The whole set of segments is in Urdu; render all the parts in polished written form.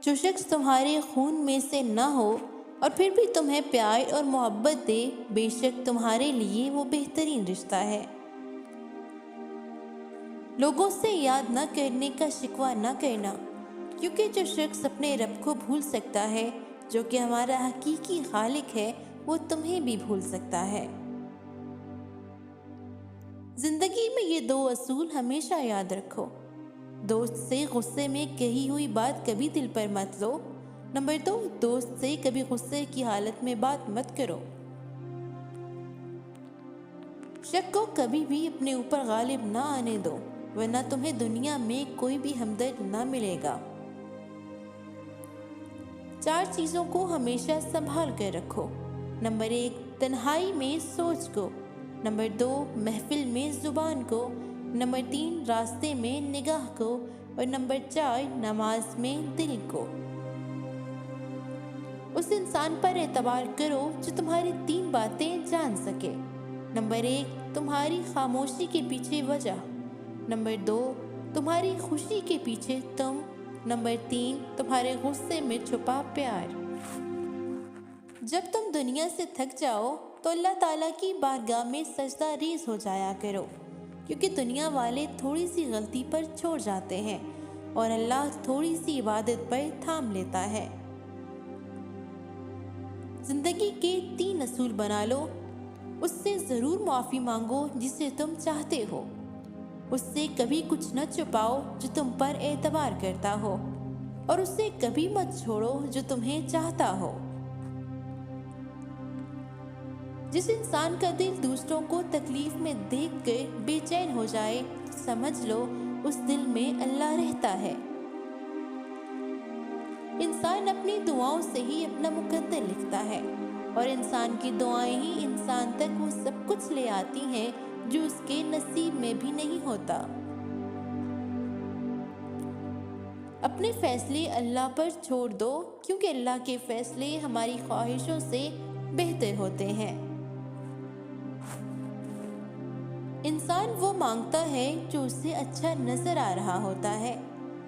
جو شخص تمہارے خون میں سے نہ ہو اور پھر بھی تمہیں پیار اور محبت دے، بے شک تمہارے لیے وہ بہترین رشتہ ہے۔ لوگوں سے یاد نہ کرنے کا شکوہ نہ کرنا، کیونکہ جو شخص اپنے رب کو بھول سکتا ہے جو کہ ہمارا حقیقی خالق ہے، وہ تمہیں بھی بھول سکتا ہے۔ زندگی میں یہ 2 اصول ہمیشہ یاد رکھو۔ دوست سے غصے میں کہی ہوئی بات کبھی دل پر مت لو۔ نمبر 2، دوست سے کبھی غصے کی حالت میں بات مت کرو۔ شک کو کبھی بھی اپنے اوپر غالب نہ آنے دو، ورنہ تمہیں دنیا میں کوئی بھی ہمدرد نہ ملے گا۔ 4 چیزوں کو ہمیشہ سنبھال کر رکھو۔ نمبر 1، تنہائی میں سوچ کو۔ نمبر 2، محفل میں زبان کو۔ نمبر 3، راستے میں نگاہ کو۔ اور نمبر 4، نماز میں دل کو۔ اس انسان پر اعتبار کرو جو تمہاری 3 باتیں جان سکے۔ نمبر 1، تمہاری خاموشی کے پیچھے وجہ۔ نمبر 2، تمہاری خوشی کے پیچھے تم۔ نمبر 3، تمہارے غصے میں چھپا پیار۔ جب تم دنیا سے تھک جاؤ تو اللہ تعالیٰ کی بارگاہ میں سجدہ ریز ہو جایا کرو، کیونکہ دنیا والے تھوڑی سی غلطی پر چھوڑ جاتے ہیں اور اللہ تھوڑی سی عبادت پر تھام لیتا ہے۔ زندگی کے 3 اصول بنا لو۔ اس سے ضرور معافی مانگو جسے تم چاہتے ہو۔ اس سے کبھی کچھ نہ چھپاؤ جو تم پر اعتبار کرتا ہو، اور اس سے کبھی مت چھوڑو جو تمہیں چاہتا ہو۔ جس انسان کا دل دوسروں کو تکلیف میں دیکھ کر بے چین ہو جائے، سمجھ لو اس دل میں اللہ رہتا ہے۔ انسان اپنی دعاؤں سے ہی اپنا مقدر لکھتا ہے، اور انسان کی دعائیں ہی انسان تک وہ سب کچھ لے آتی ہیں جو اس کے نصیب میں بھی نہیں ہوتا۔ اپنے فیصلے اللہ پر چھوڑ دو، کیونکہ اللہ کے فیصلے ہماری خواہشوں سے بہتر ہوتے ہیں۔ انسان وہ مانگتا ہے جو اسے اچھا نظر آ رہا ہوتا ہے،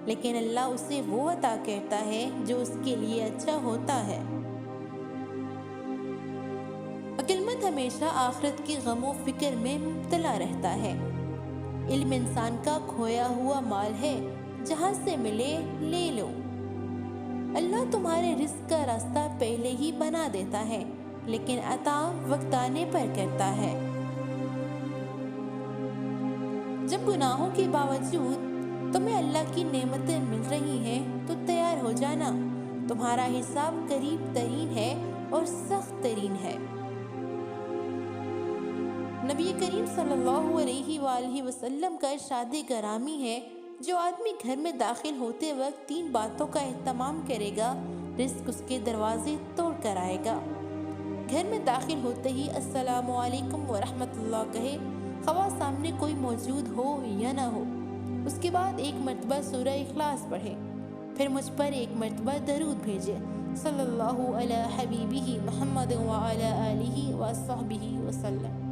لیکن اللہ اسے وہ عطا کرتا ہے جو اس کے لیے اچھا ہوتا ہے۔ عقل مند ہمیشہ آخرت کے غم و فکر میں مبتلا رہتا ہے۔ علم انسان کا کھویا ہوا مال ہے، جہاں سے ملے لے لو۔ اللہ تمہارے رزق کا راستہ پہلے ہی بنا دیتا ہے، لیکن عطا وقت آنے پر کرتا ہے۔ جب گناہوں کے باوجود تمہیں اللہ کی نعمتیں مل رہی ہیں تو تیار ہو جانا، تمہارا حساب قریب ترین ہے اور سخت ترین ہے۔ نبی کریم صلی اللہ علیہ وآلہ وسلم کا ارشاد گرامی ہے، جو آدمی گھر میں داخل ہوتے وقت 3 باتوں کا اہتمام کرے گا، رزق اس کے دروازے توڑ کر آئے گا۔ گھر میں داخل ہوتے ہی السلام علیکم ورحمۃ اللہ کہے، خواہ سامنے کوئی موجود ہو یا نہ ہو۔ اس کے بعد 1 مرتبہ سورہ اخلاص پڑھے، پھر مجھ پر 1 مرتبہ درود بھیجے، صلی اللہ علی حبیبہ محمد وعلی آلہ وصحبہ وسلم۔